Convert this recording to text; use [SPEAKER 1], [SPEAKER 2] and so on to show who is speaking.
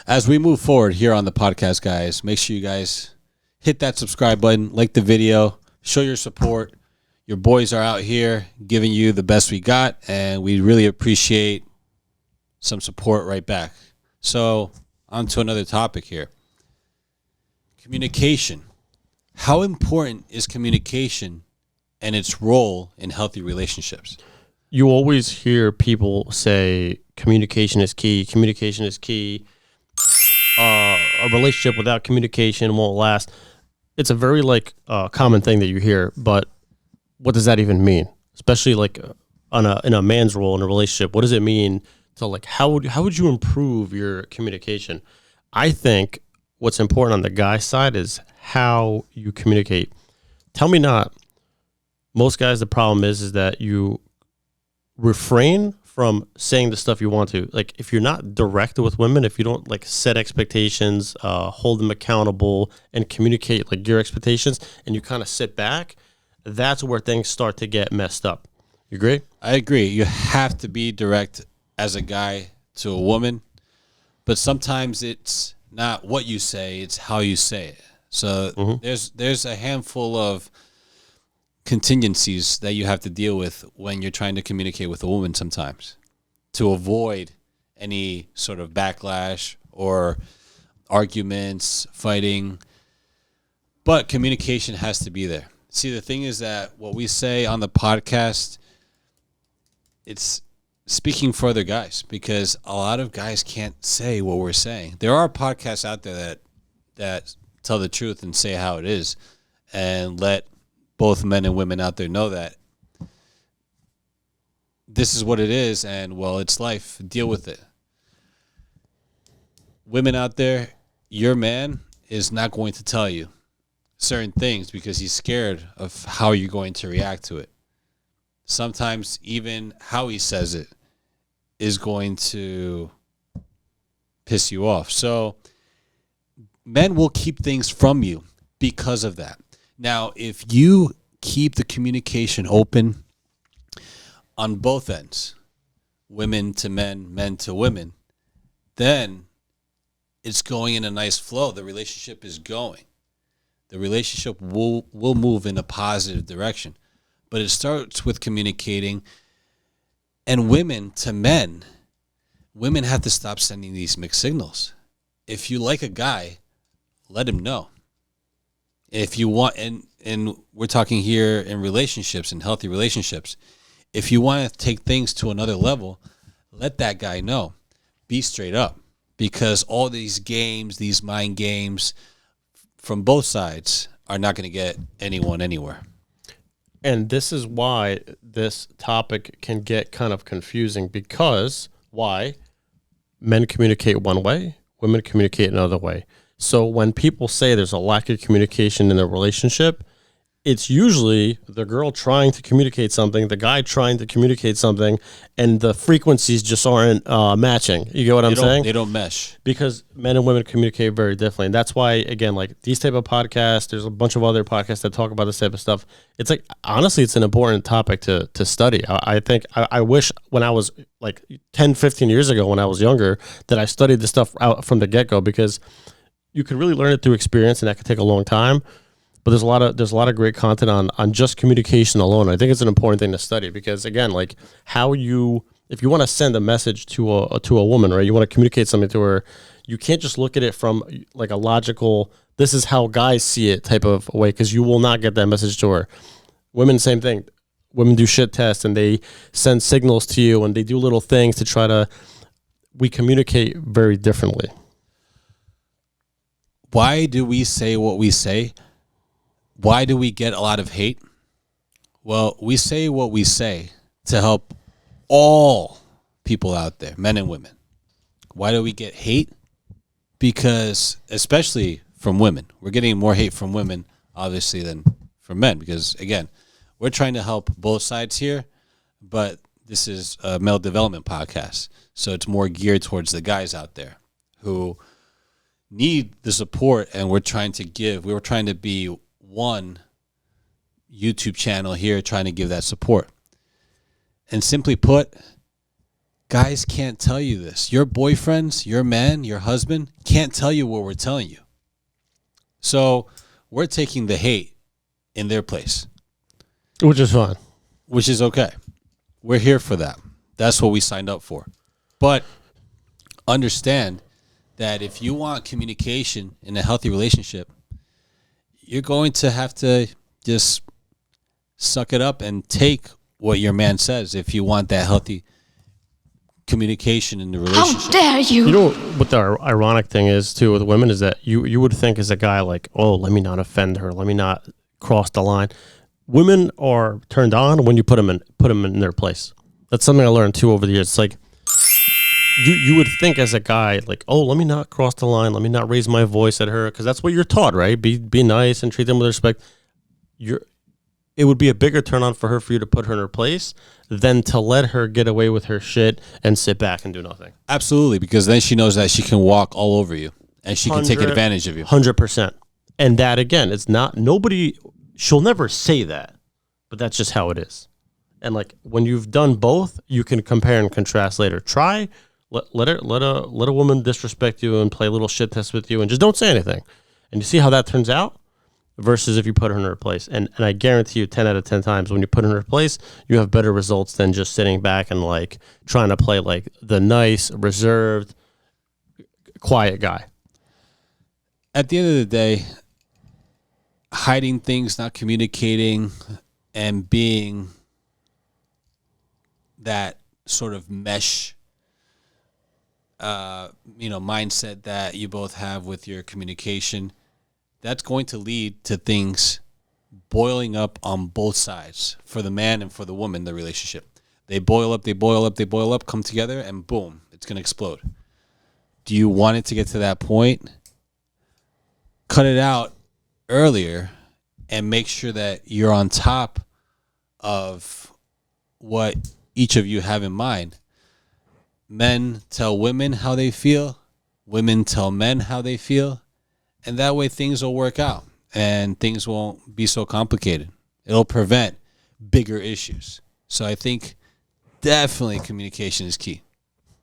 [SPEAKER 1] As we move forward here on the podcast, guys, make sure you guys hit that subscribe button, like the video, show your support. Your boys are out here giving you the best we got, and we really appreciate some support right back. So, on to another topic here. Communication. How important is communication and its role in healthy relationships?
[SPEAKER 2] You always hear people say communication is key. Communication is key. A relationship without communication won't last. It's a very common thing that you hear, but what does that even mean? Especially in a man's role in a relationship, what does it mean to how would you improve your communication? I think what's important on the guy side is how you communicate. Tell me not. Most guys, the problem is that you refrain from saying the stuff you want to. Like, if you're not direct with women, if you don't set expectations, hold them accountable, and communicate your expectations, and you kind of sit back, that's where things start to get messed up. You agree?
[SPEAKER 1] I agree. You have to be direct as a guy to a woman, but sometimes it's not what you say, it's how you say it. So there's a handful of contingencies that you have to deal with when you're trying to communicate with a woman sometimes to avoid any sort of backlash or arguments, fighting. But communication has to be there. See, the thing is that what we say on the podcast, it's speaking for other guys, because a lot of guys can't say what we're saying. There are podcasts out there that tell the truth and say how it is and let both men and women out there know that this is what it is, and, well, it's life. Deal with it. Women out there, your man is not going to tell you certain things because he's scared of how you're going to react to it. Sometimes even how he says it is going to piss you off. So men will keep things from you because of that. Now, if you keep the communication open on both ends, women to men, men to women, then it's going in a nice flow. The relationship is going. The relationship will move in a positive direction. But it starts with communicating. And women to men, women have to stop sending these mixed signals. If you like a guy, let him know. If you want, and we're talking here in relationships, in healthy relationships, if you want to take things to another level, let that guy know. Be straight up. Because all these games, these mind games from both sides are not going to get anyone anywhere.
[SPEAKER 2] And this is why this topic can get kind of confusing, because why? Men communicate one way, women communicate another way. So when people say there's a lack of communication in a relationship, it's usually the girl trying to communicate something, the guy trying to communicate something, and the frequencies just aren't matching. You get what I'm saying?
[SPEAKER 1] They don't mesh.
[SPEAKER 2] Because men and women communicate very differently. And that's why, again, these type of podcasts, there's a bunch of other podcasts that talk about this type of stuff. It's honestly, it's an important topic to study. I think I wish when I was 10, 15 years ago, when I was younger, that I studied this stuff out from the get-go, because you could really learn it through experience, and that could take a long time. But there's a lot of great content on just communication alone. I think it's an important thing to study, because again, if you want to send a message to a woman, right? You want to communicate something to her, you can't just look at it from a logical, this is how guys see it type of way, because you will not get that message to her. Women, same thing. Women do shit tests, and they send signals to you, and they do little things to try to. We communicate very differently.
[SPEAKER 1] Why do we say what we say? Why do we get a lot of hate? Well, we say what we say to help all people out there, men and women. Why do we get hate? Because, especially from women, we're getting more hate from women, obviously, than from men. Because, again, we're trying to help both sides here, but this is a male development podcast. So it's more geared towards the guys out there who need the support, and we're trying to be one YouTube channel here trying to give that support. And simply put, guys can't tell you this. Your boyfriends, your man, your husband can't tell you what we're telling you. So we're taking the hate in their place.
[SPEAKER 2] Which is fine.
[SPEAKER 1] Which is okay. We're here for that. That's what we signed up for. But understand that if you want communication in a healthy relationship, you're going to have to just suck it up and take what your man says if you want that healthy communication in the relationship.
[SPEAKER 3] How dare you?
[SPEAKER 2] You know what the ironic thing is too with women is that you would think as a guy like, oh, let me not offend her, let me not cross the line. Women are turned on when you put them in their place. That's something I learned too over the years. It's like you would think as a guy like, oh, let me not cross the line, let me not raise my voice at her, because that's what you're taught, right? Be nice and treat them with respect. It would be a bigger turn on for you to put her in her place than to let her get away with her shit and sit back and do nothing.
[SPEAKER 1] Absolutely, because then she knows that she can walk all over you and she can take advantage of you.
[SPEAKER 2] 100%. And that, again, it's not, she'll never say that, but that's just how it is. And like when you've done both, you can compare and contrast later. Try, let a woman disrespect you and play a little shit test with you and just don't say anything. And you see how that turns out versus if you put her in her place. And I guarantee you 10 out of 10 times when you put her in her place, you have better results than just sitting back and like trying to play like the nice, reserved, quiet guy.
[SPEAKER 1] At the end of the day, hiding things, not communicating, and being that sort of mesh mindset that you both have with your communication, that's going to lead to things boiling up on both sides, for the man and for the woman, the relationship. They boil up, come together, and boom, it's going to explode. Do you want it to get to that point? Cut it out earlier and make sure that you're on top of what each of you have in mind. Men tell women how they feel. Women tell men how they feel. And that way things will work out and things won't be so complicated. It'll prevent bigger issues. So I think definitely communication is key.